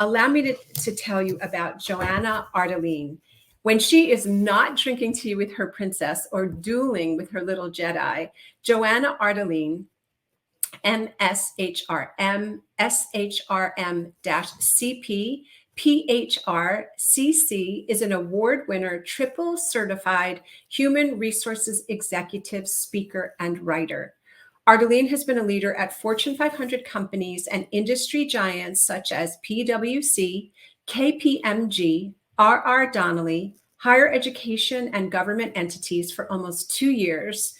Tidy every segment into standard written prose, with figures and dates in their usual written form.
allow me to tell you about Joana Ardelean. When she is not drinking tea with her princess or dueling with her little Jedi, Joana Ardelean, MSHRM, SHRM-CP, PHRCC, is an award winner, triple certified human resources executive, speaker, and writer. Ardelean has been a leader at Fortune 500 companies and industry giants such as PwC, KPMG, Donnelley, higher education and government entities for almost 2 years.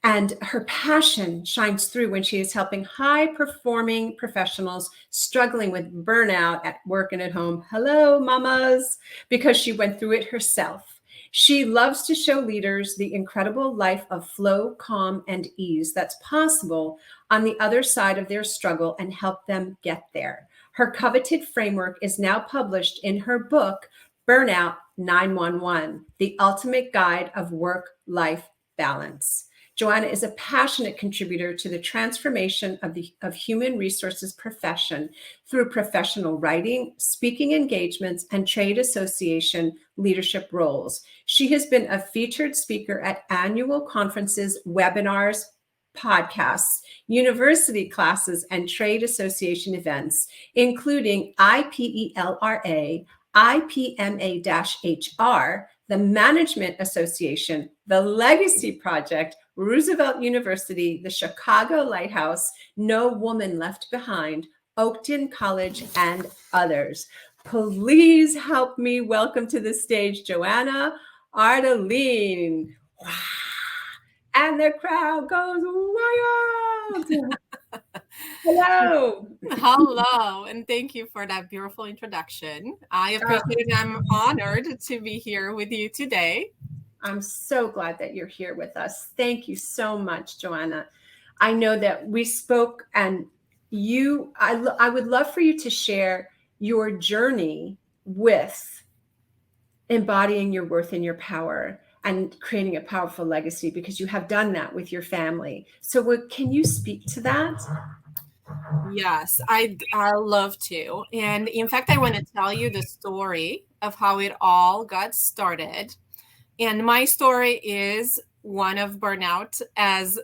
And her passion shines through when she is helping high-performing professionals struggling with burnout at work and at home. Hello, mamas, because she went through it herself. She loves to show leaders the incredible life of flow, calm, and ease that's possible on the other side of their struggle and help them get there. Her coveted framework is now published in her book, Burnout 911, The Ultimate Guide of Work-Life Balance. Joana is a passionate contributor to the transformation of human resources profession through professional writing, speaking engagements, and trade association leadership roles. She has been a featured speaker at annual conferences, webinars, podcasts, university classes, and trade association events, including IPELRA, IPMA-HR, the Management Association, the Legacy Project, Roosevelt University, the Chicago Lighthouse, No Woman Left Behind, Oakton College, and others. Please help me welcome to the stage Joana Ardelean. Wow. And the crowd goes wild. Hello. Hello, and thank you for that beautiful introduction. I appreciate it. I'm honored to be here with you today. I'm so glad that you're here with us. Thank you so much, Joana. I know that we spoke, and I would love for you to share your journey with embodying your worth and your power and creating a powerful legacy, because you have done that with your family. So can you speak to that? Yes, I love to. And in fact, I want to tell you the story of how it all got started. And my story is one of burnout, as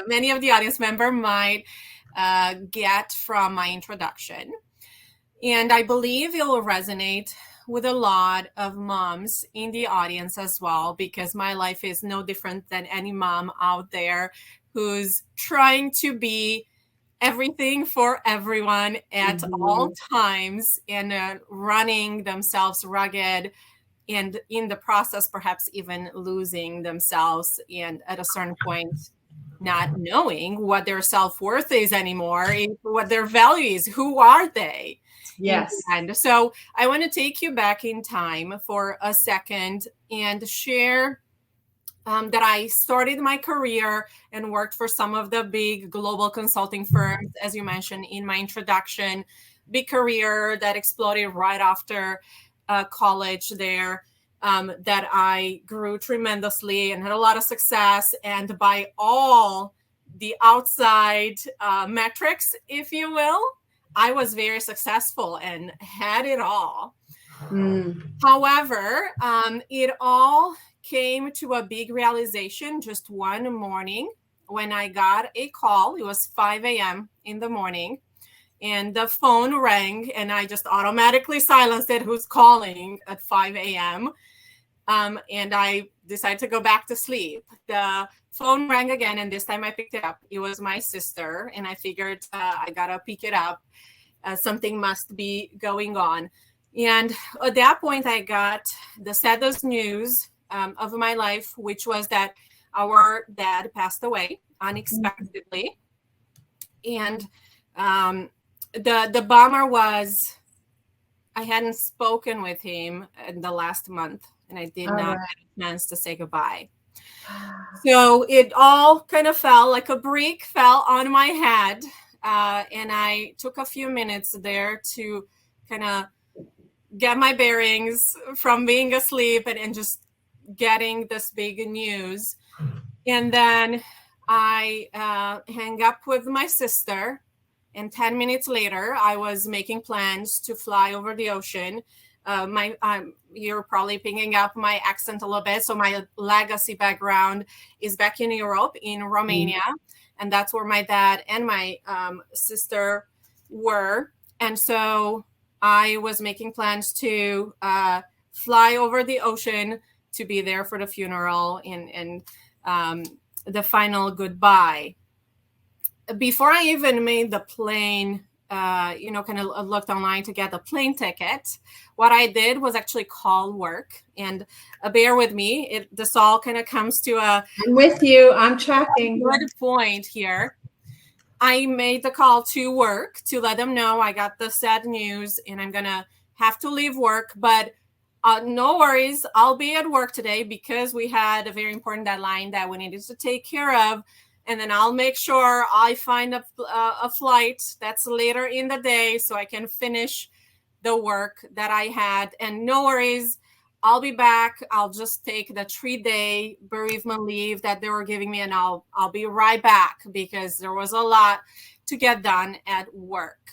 many of the audience member might get from my introduction. And I believe it will resonate with a lot of moms in the audience as well, because my life is no different than any mom out there who's trying to be everything for everyone at all times and running themselves rugged, and in the process, perhaps even losing themselves, and at a certain point, not knowing what their self-worth is anymore, what their value is, who are they? Yes. And so I want to take you back in time for a second and share that I started my career and worked for some of the big global consulting firms, as you mentioned in my introduction. Big career that exploded right after college there, that I grew tremendously and had a lot of success. And by all the outside metrics, if you will, I was very successful and had it all. However, it all came to a big realization just one morning when I got a call. It was 5 a.m. in the morning, and the phone rang, and I just automatically silenced it. Who's calling at 5 a.m.? And I decided to go back to sleep. The phone rang again, and this time I picked it up. It was my sister, and I figured I gotta pick it up. Something must be going on. And at that point, I got the saddest news of my life, which was that our dad passed away unexpectedly. And the bummer was I hadn't spoken with him in the last month, and I did not have a chance to say goodbye. So it all kind of fell like a brick fell on my head. And I took a few minutes there to kind of get my bearings from being asleep and just getting this big news. And then I hang up with my sister, And 10 minutes later, I was making plans to fly over the ocean. You're probably picking up my accent a little bit. So my legacy background is back in Europe, in Romania. And that's where my dad and my sister were. And so I was making plans to fly over the ocean to be there for the funeral and the final goodbye. Before I even made the plane, kind of looked online to get the plane ticket, what I did was actually call work. And bear with me, this all kind of comes to I'm with you. I'm tracking. Good point here. I made the call to work to let them know I got the sad news and I'm going to have to leave work. But no worries, I'll be at work today because we had a very important deadline that we needed to take care of. And then I'll make sure I find a flight that's later in the day so I can finish the work that I had. And no worries, I'll be back. I'll just take the 3-day bereavement leave that they were giving me, and I'll be right back because there was a lot to get done at work.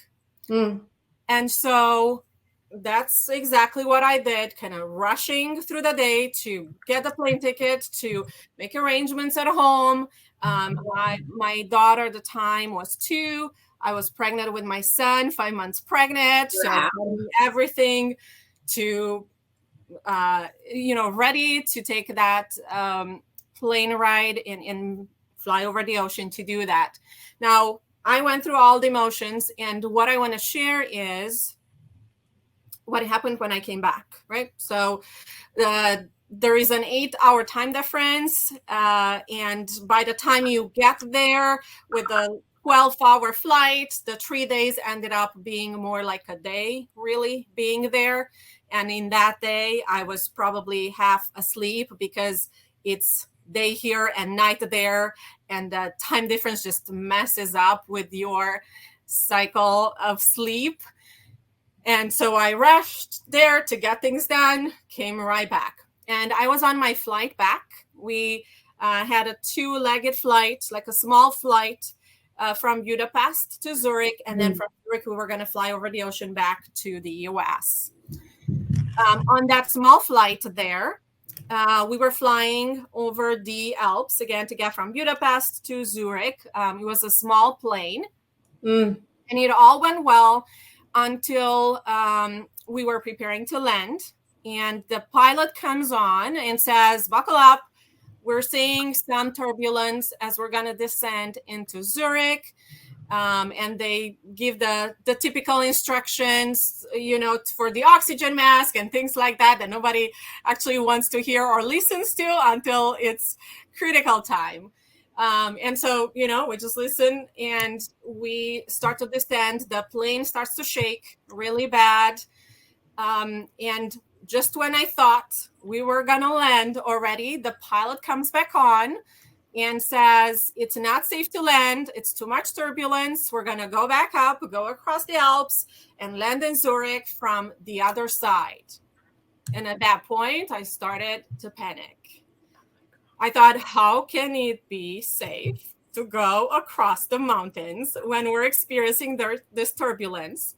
And so that's exactly what I did, kind of rushing through the day to get the plane ticket, to make arrangements at home. My daughter at the time was 2. I was pregnant with my son, 5 months pregnant. Wow. So everything to, ready to take that plane ride and fly over the ocean to do that. Now, I went through all the emotions, and what I want to share is what happened when I came back, right? So there is an 8-hour time difference. And by the time you get there with the 12-hour flight, the 3 days ended up being more like a day, really being there. And in that day, I was probably half asleep because it's day here and night there. And the time difference just messes up with your cycle of sleep. And so I rushed there to get things done, came right back. And I was on my flight back. We had a 2-legged flight, like a small flight from Budapest to Zurich. And then from Zurich, we were going to fly over the ocean back to the US. On that small flight there, we were flying over the Alps again to get from Budapest to Zurich. It was a small plane. And it all went well until we were preparing to land. And the pilot comes on and says, buckle up. We're seeing some turbulence as we're going to descend into Zurich. And they give the typical instructions, for the oxygen mask and things like that nobody actually wants to hear or listens to until it's critical time. And so, we just listen and we start to descend. The plane starts to shake really bad. And just when I thought we were going to land already, the pilot comes back on and says, it's not safe to land. It's too much turbulence. We're going to go back up, go across the Alps and land in Zurich from the other side. And at that point, I started to panic. I thought, how can it be safe to go across the mountains when we're experiencing this turbulence?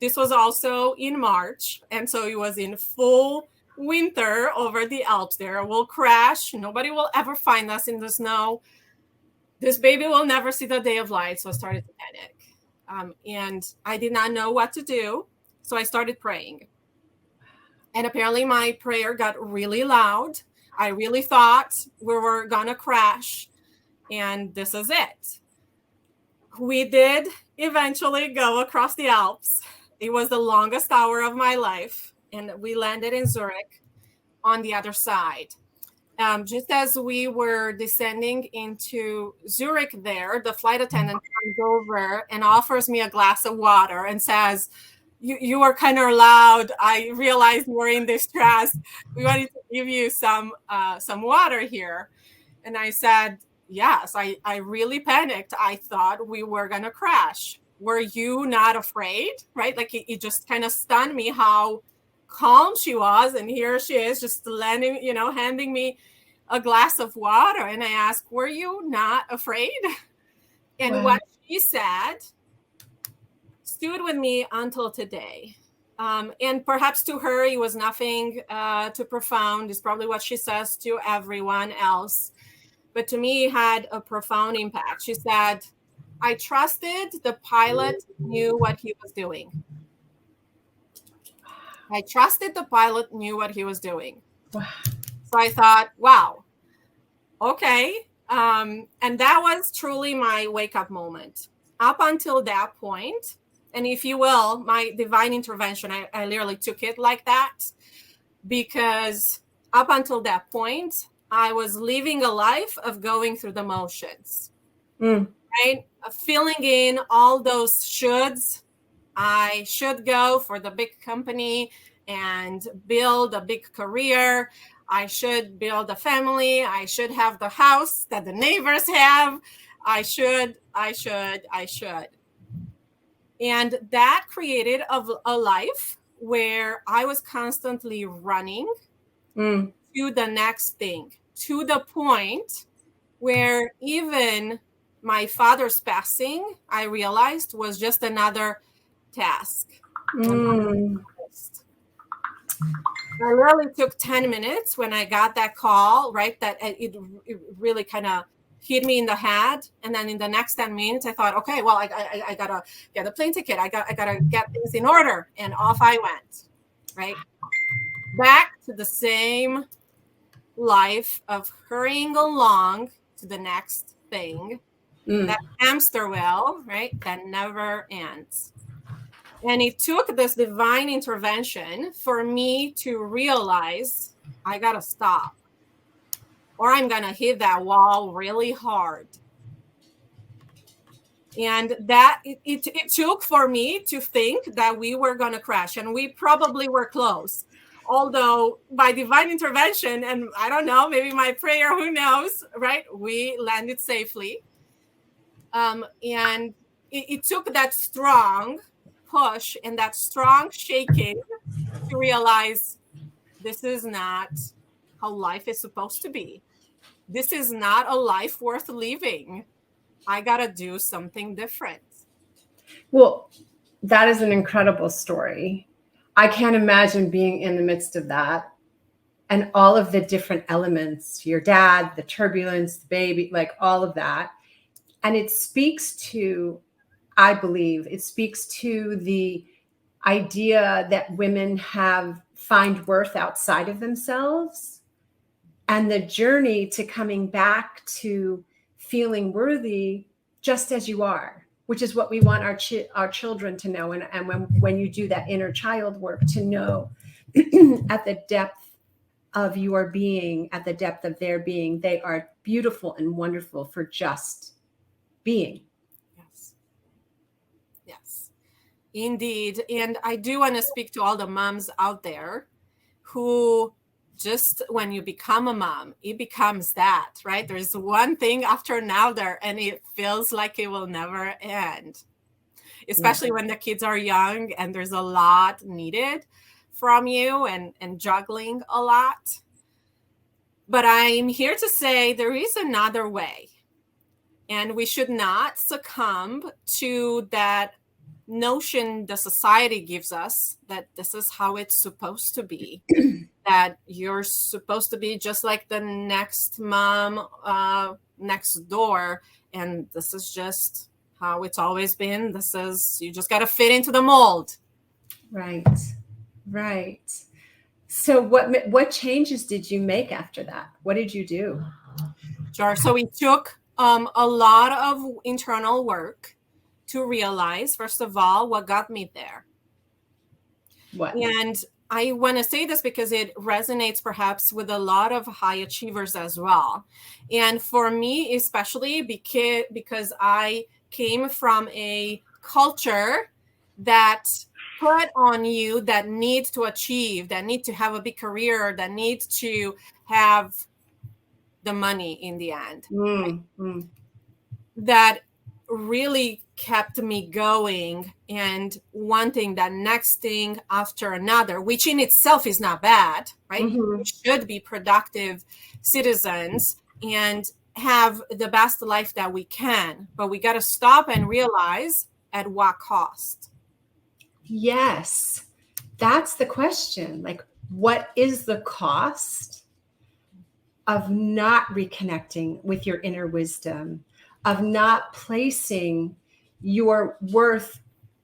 This was also in March, and so it was in full winter over the Alps there. We'll crash. Nobody will ever find us in the snow. This baby will never see the day of light, so I started to panic. And I did not know what to do, so I started praying. And apparently my prayer got really loud. I really thought we were going to crash, and this is it. We did eventually go across the Alps. It was the longest hour of my life, and we landed in Zurich on the other side. Just as we were descending into Zurich there, the flight attendant comes over and offers me a glass of water and says, you were kind of loud. I realized you were in distress. We wanted to give you some water here. And I said, yes, I really panicked. I thought we were going to crash. Were you not afraid? Right? Like it just kind of stunned me how calm she was. And here she is just handing me a glass of water. And I asked, were you not afraid? And What she said stood with me until today. And perhaps to her, it was nothing too profound. It's probably what she says to everyone else. But to me, it had a profound impact. She said, I trusted the pilot knew what he was doing. I trusted the pilot knew what he was doing. Wow. So I thought, wow, okay. And that was truly my wake-up moment. Up until that point, and if you will, my divine intervention, I literally took it like that, because up until that point, I was living a life of going through the motions, right? Filling in all those shoulds. I should go for the big company and build a big career. I should build a family. I should have the house that the neighbors have. I should. And that created a life where I was constantly running to the next thing, to the point where even my father's passing, I realized, was just another task. I literally took 10 minutes when I got that call, right? That it really kind of hit me in the head. And then in the next 10 minutes, I thought, okay, well, I gotta get a plane ticket. I gotta get things in order. And off I went, right? Back to the same life of hurrying along to the next thing. That hamster wheel, right? That never ends. And it took this divine intervention for me to realize I got to stop, or I'm going to hit that wall really hard. And that it took for me to think that we were going to crash, and we probably were close. Although by divine intervention, and I don't know, maybe my prayer, who knows, right? We landed safely. And it took that strong push and that strong shaking to realize this is not how life is supposed to be. This is not a life worth living. I got to do something different. Well, that is an incredible story. I can't imagine being in the midst of that and all of the different elements, your dad, the turbulence, the baby, like all of that. And it speaks to, I believe, it speaks to the idea that women find worth outside of themselves, and the journey to coming back to feeling worthy just as you are, which is what we want our children to know. And when you do that inner child work, to know at the depth of your being, at the depth of their being, they are beautiful and wonderful for just being. Yes, indeed. And I do want to speak to all the moms out there who just, when you become a mom, it becomes that, right? There's one thing after another, and it feels like it will never end, especially when the kids are young and there's a lot needed from you and juggling a lot. But I'm here to say there is another way. And we should not succumb to that notion the society gives us that this is how it's supposed to be, that you're supposed to be just like the next mom next door. And this is just how it's always been. You just got to fit into the mold. Right. So what changes did you make after that? What did you do? Sure. So we took a lot of internal work to realize, first of all, what got me there. What? And I want to say this because it resonates perhaps with a lot of high achievers as well. And for me, especially because I came from a culture that put on you that need to achieve, that need to have a big career, that need to have the money in the end. That really kept me going and wanting that next thing after another, which in itself is not bad, right? We should be productive citizens and have the best life that we can, but we got to stop and realize at what cost. Yes, that's the question. Like, what is the cost of not reconnecting with your inner wisdom, of not placing your worth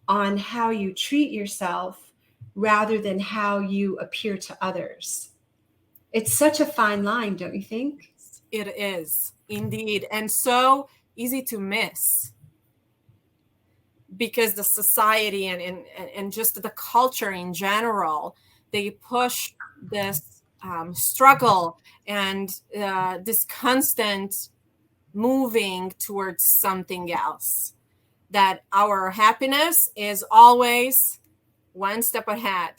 on how you treat yourself rather than how you appear to others? It's such a fine line, don't you think? It is indeed, and so easy to miss, because the society and just the culture in general, they push this struggle and this constant moving towards something else, that our happiness is always one step ahead.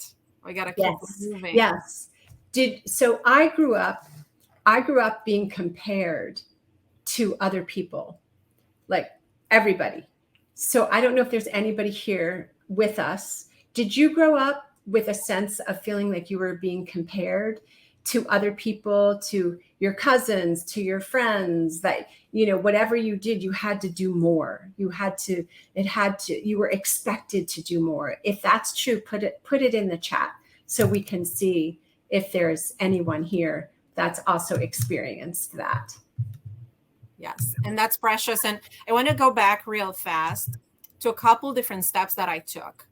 We got to keep moving. Yes. So I grew up being compared to other people, like everybody. So I don't know if there's anybody here with us. Did you grow up with a sense of feeling like you were being compared to other people, to your cousins, to your friends, that, you know, whatever you did, you had to do more. You were expected to do more. If that's true, put it in the chat so we can see if there's anyone here that's also experienced that. Yes, and that's precious. And I want to go back real fast to a couple different steps that I took,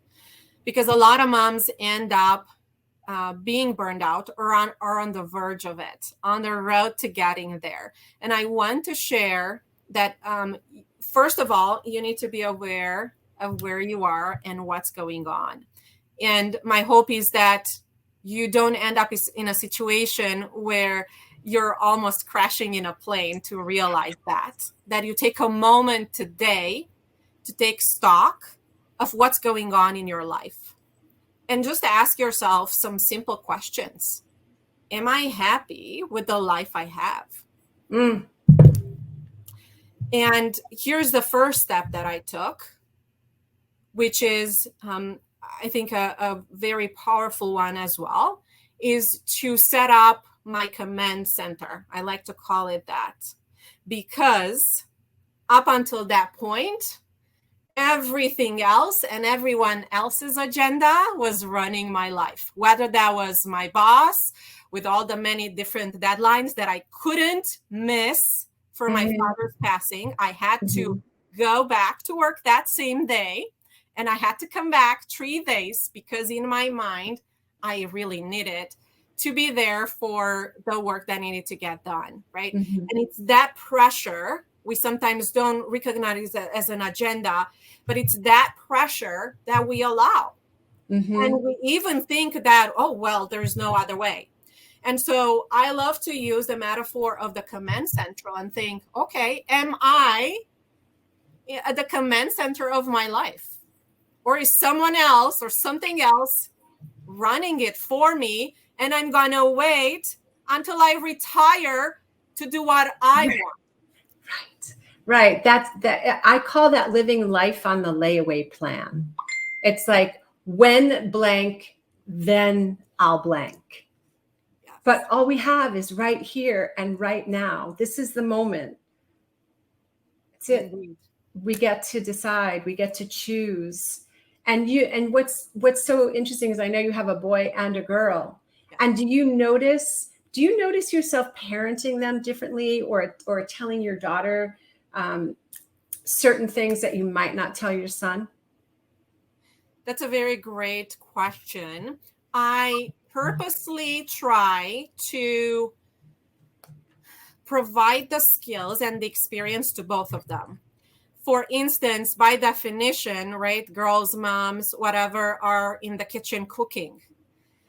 because a lot of moms end up being burned out or on the verge of it, on the road to getting there. And I want to share that, first of all, you need to be aware of where you are and what's going on. And my hope is that you don't end up in a situation where you're almost crashing in a plane to realize that you take a moment today to take stock of what's going on in your life. And just ask yourself some simple questions. Am I happy with the life I have? And here's the first step that I took, which is, I think, a very powerful one as well, is to set up my command center. I like to call it that, because up until that point, everything else and everyone else's agenda was running my life, whether that was my boss with all the many different deadlines that I couldn't miss for my father's passing. I had to go back to work that same day, and I had to come back 3 days because in my mind, I really needed to be there for the work that needed to get done, right? And it's that pressure. We sometimes don't recognize it as an agenda, but it's that pressure that we allow. And we even think that, oh, well, there's no other way. And so I love to use the metaphor of the command center and think, okay, am I at the command center of my life? Or is someone else or something else running it for me? And I'm going to wait until I retire to do what I want. Right. That's that. I call that living life on the layaway plan. It's like, when blank, then I'll blank. Yes. But all we have is right here and right now. This is the moment. That's it. Indeed. We get to decide. We get to choose. And what's so interesting is I know you have a boy and a girl. Yeah. And do you notice yourself parenting them differently, or telling your daughter certain things that you might not tell your son? That's a very great question. I purposely try to provide the skills and the experience to both of them. For instance, by definition, right, girls, moms, whatever, are in the kitchen cooking.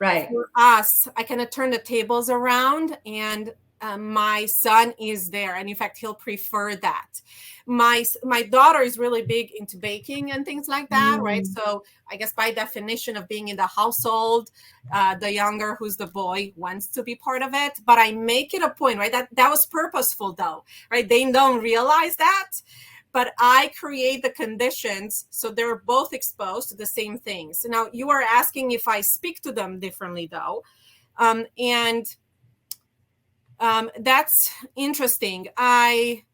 Right. For us, I kind of turn the tables around, and my son is there, and in fact, he'll prefer that. My daughter is really big into baking and things like that, right? So I guess by definition of being in the household, the younger, who's the boy, wants to be part of it. But I make it a point, right? That was purposeful, though, right? They don't realize that, but I create the conditions so they're both exposed to the same things. Now, you are asking if I speak to them differently, though, and that's interesting. I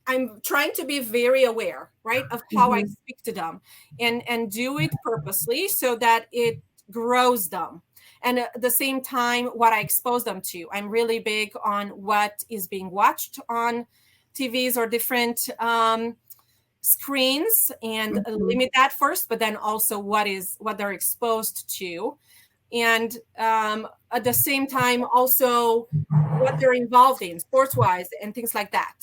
I'm trying to be very aware, right, of how I speak to them, and do it purposely so that it grows them. And at the same time, what I expose them to. I'm really big on what is being watched on TVs or different screens, and limit that first, but then also what they're exposed to. And at the same time, also what they're involved in sports-wise and things like that,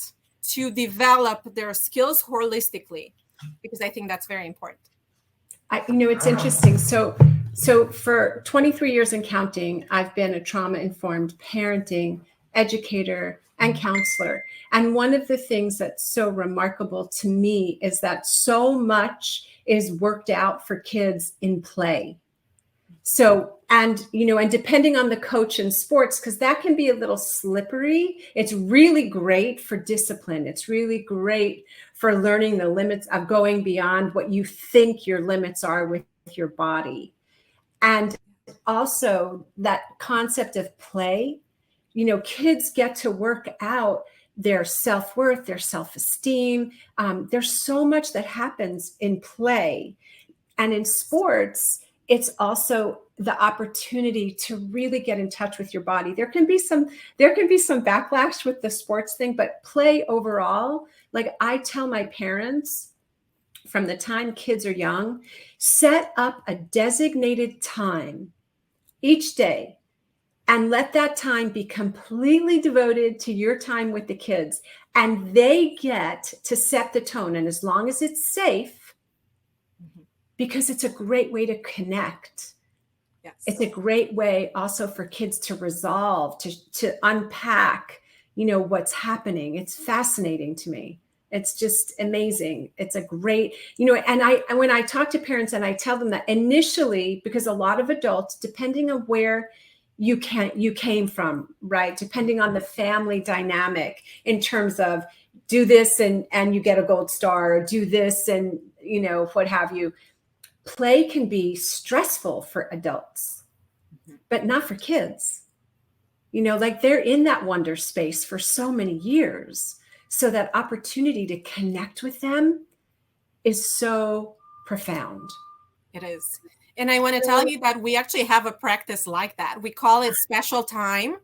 to develop their skills holistically, because I think that's very important. It's interesting. So for 23 years and counting, I've been a trauma-informed parenting educator and counselor. And one of the things that's so remarkable to me is that so much is worked out for kids in play. So, and depending on the coach in sports, because that can be a little slippery, it's really great for discipline. It's really great for learning the limits of going beyond what you think your limits are with your body. And also that concept of play, kids get to work out their self-worth, their self-esteem. There's so much that happens in play. And in sports, it's also the opportunity to really get in touch with your body. There can be some backlash with the sports thing, but play overall, like I tell my parents from the time kids are young, set up a designated time each day and let that time be completely devoted to your time with the kids. And they get to set the tone. And as long as it's safe, because it's a great way to connect. Yes. It's a great way also for kids to resolve, to unpack, what's happening. It's fascinating to me. It's just amazing. It's a great, and when I talk to parents and I tell them that initially, because a lot of adults, depending on where you came from, right? Depending on the family dynamic in terms of do this and you get a gold star, or do this and, what have you. Play can be stressful for adults, but not for kids. Like they're in that wonder space for so many years. So that opportunity to connect with them is so profound. It is. And I want to tell you that we actually have a practice like that. We call it special time.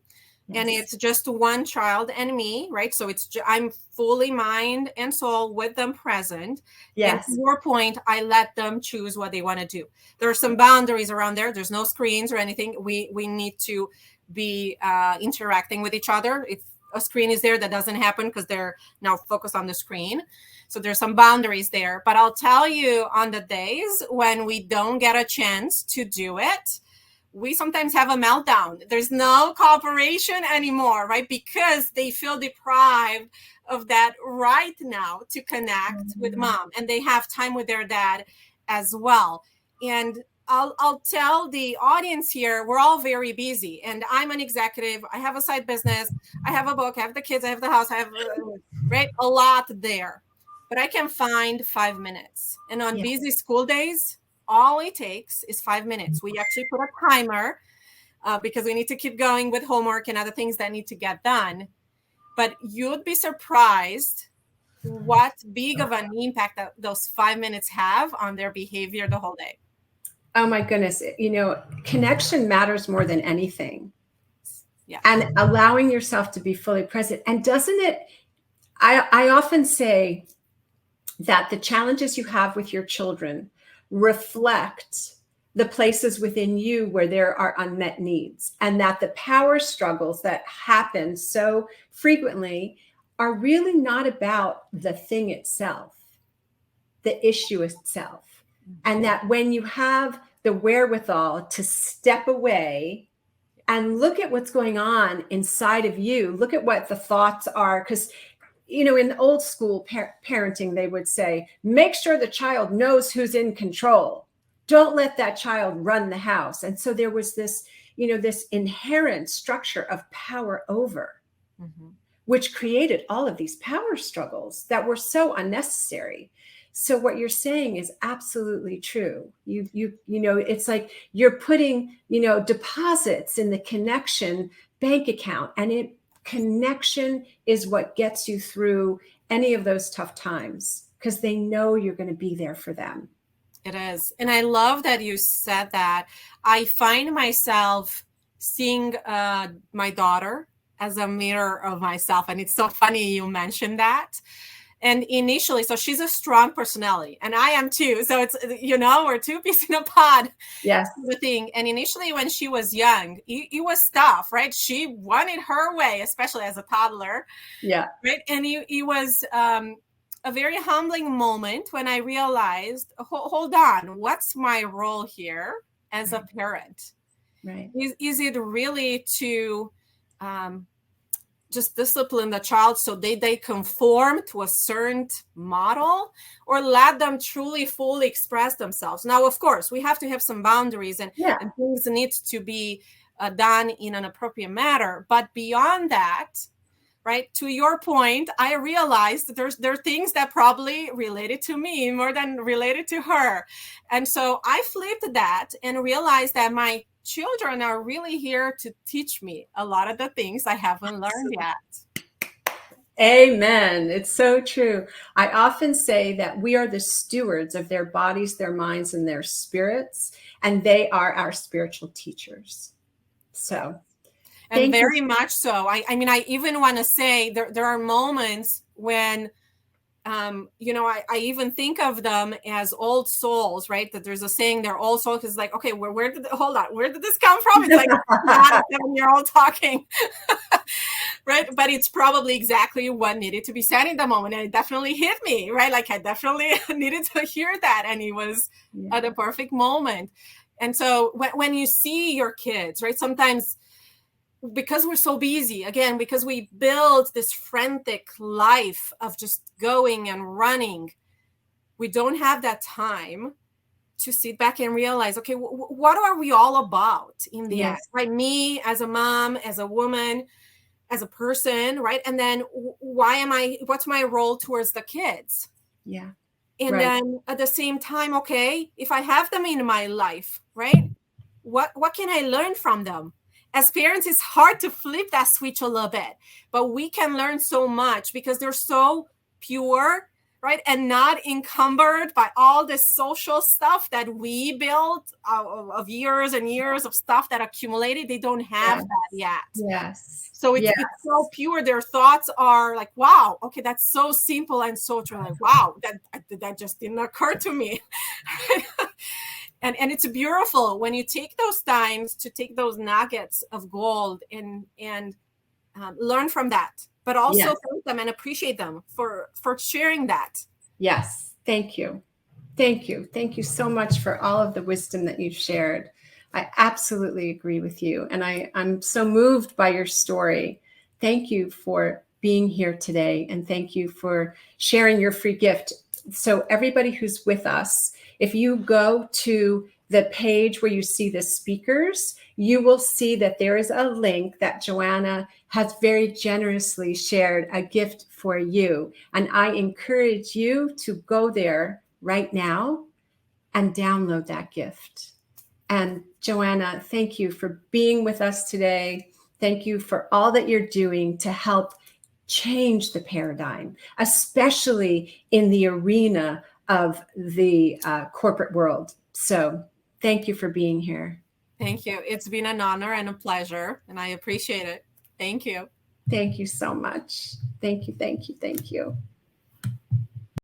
Yes. And it's just one child and me, right? So I'm fully mind and soul with them present. Yes. And to your point, I let them choose what they want to do. There are some boundaries around there. There's no screens or anything. We need to be interacting with each other. If a screen is there, that doesn't happen because they're now focused on the screen. So there's some boundaries there. But I'll tell you, on the days when we don't get a chance to do it, we sometimes have a meltdown. There's no cooperation anymore, right? Because they feel deprived of that right now to connect with mom, and they have time with their dad as well. And I'll tell the audience here, we're all very busy, and I'm an executive. I have a side business. I have a book. I have the kids. I have the house. I have right a lot there, but I can find 5 minutes. And on busy school days, all it takes is 5 minutes. We actually put a timer because we need to keep going with homework and other things that need to get done. But you'd be surprised what big of an impact that those 5 minutes have on their behavior the whole day. Oh my goodness. Connection matters more than anything. Yeah. And allowing yourself to be fully present. And doesn't it, I often say that the challenges you have with your children reflect the places within you where there are unmet needs, and that the power struggles that happen so frequently are really not about the thing itself, the issue itself. And that when you have the wherewithal to step away and look at what's going on inside of you, look at what the thoughts are, because in old school parenting, they would say, make sure the child knows who's in control. Don't let that child run the house. And so there was this, this inherent structure of power over, which created all of these power struggles that were so unnecessary. So what you're saying is absolutely true. It's like you're putting, deposits in the connection bank account, and connection is what gets you through any of those tough times because they know you're going to be there for them. It is. And I love that you said that. I find myself seeing my daughter as a mirror of myself. And it's so funny you mentioned that. And initially, so she's a strong personality and I am too. So it's, we're two peas in a pod. Yes. The thing. And initially when she was young, it was tough, right? She wanted her way, especially as a toddler. Yeah. Right. And it was a very humbling moment when I realized, hold on, what's my role here as a parent? Right. Is it really to just discipline the child so they conform to a certain model, or let them truly fully express themselves? Now, of course, we have to have some boundaries and things need to be done in an appropriate manner. But beyond that, right, to your point, I realized that there are things that probably related to me more than related to her. And so I flipped that and realized that my children are really here to teach me a lot of the things I haven't learned yet. Amen. It's so true. I often say that we are the stewards of their bodies, their minds, and their spirits, and they are our spiritual teachers. So, and very much so. I mean, I even want to say there are moments when I even think of them as old souls, right? That there's a saying they're old souls. It's like, okay, where did this come from? It's like not a 7-year-old talking, right? But it's probably exactly what needed to be said in the moment. And it definitely hit me, right? Like I definitely needed to hear that. And it was at a perfect moment. And so when you see your kids, right, sometimes because we're so busy, again, because we build this frantic life of just going and running, we don't have that time to sit back and realize, okay, what are we all about in the end, right? Me as a mom, as a woman, as a person, right? And then what's my role towards the kids? Yeah. And then at the same time, okay, if I have them in my life, right, what can I learn from them? As parents, it's hard to flip that switch a little bit, but we can learn so much because they're so pure, right? And not encumbered by all this social stuff that we built of years and years of stuff that accumulated. They don't have that yet. Yes. So it's so pure. Their thoughts are like, wow, okay, that's so simple and so true. Like, wow, that just didn't occur to me. And it's beautiful when you take those times to take those nuggets of gold and learn from that, but also thank them and appreciate them for sharing that. Yes. Thank you. Thank you. Thank you so much for all of the wisdom that you've shared. I absolutely agree with you. And I'm so moved by your story. Thank you for being here today. And thank you for sharing your free gift. So everybody who's with us, if you go to the page where you see the speakers, you will see that there is a link that Joana has very generously shared a gift for you. And I encourage you to go there right now and download that gift. And Joana, thank you for being with us today. Thank you for all that you're doing to help change the paradigm, especially in the arena of the corporate world. So thank you for being here. Thank you. It's been an honor and a pleasure, and I appreciate it. Thank you. Thank you so much. Thank you, thank you, thank you.